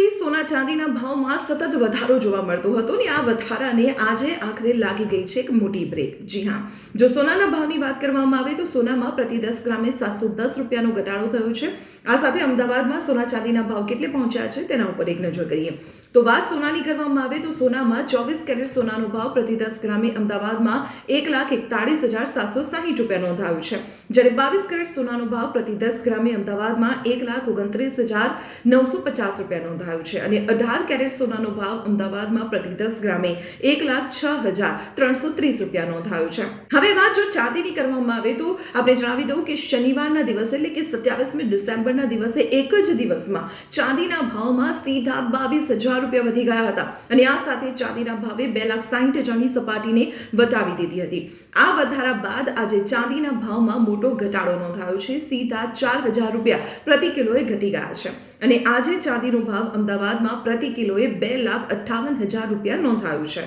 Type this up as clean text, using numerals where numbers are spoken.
દિવસથી સોના ચાંદીના ભાવમાં સતત વધારો જોવા મળતો હતો ને આ વધારાને આજે આખરે લાગી ગઈ છે એક મોટી બ્રેક. જી હા, જો સોનાના ભાવની વાત કરવામાં આવે તો સોનામાં પ્રતિ 10 ગ્રામે 710 રૂપિયાનો ઘટાડો થયો છે. આ સાથે અમદાવાદમાં સોના ચાંદીના ભાવ કેટલે પહોંચ્યા છે તેના ઉપર એક નજર કરીએ તો વાત સોનાની કરવામાં આવે તો સોનામાં 24 કેરેટ સોનાનો ભાવ પ્રતિ 10 ગ્રામે અમદાવાદમાં 1,41,760 રૂપિયા નોંધાયો છે, જ્યારે 22 કેરેટ સોનાનો ભાવ પ્રતિ 10 ગ્રામે અમદાવાદમાં 1,29,950 રૂપિયા નોંધાયો છે અને 18 કેરેટ સોનાનો ભાવ અમદાવાદમાં પ્રતિ 10 ગ્રામે 1,06,330 રૂપિયા નોંધાયો છે. હવે વાત જો ચાંદીની કરવામાં આવે તો આપણે જણાવી દઉં કે શનિવારના દિવસે એટલે કે 27મી ડિસેમ્બરના દિવસે એક જ દિવસમાં ચાંદીના ભાવમાં સીધા 22,000 રૂપિયા વધી ગયા હતા અને આ સાથે ચાંદીના ભાવે 2,60,000ની સપાટીને વટાવી દીધી હતી. આ વધારા બાદ આજે ચાંદીના ભાવમાં મોટો ઘટાડો નોંધાયો છે. સીધા 4,000 રૂપિયા પ્રતિ કિલોએ ઘટી ગયા છે અને આજે ચાંદીનો ભાવ અમદાવાદમાં પ્રતિ કિલોએ 2,58,000 રૂપિયા નોંધાયો છે.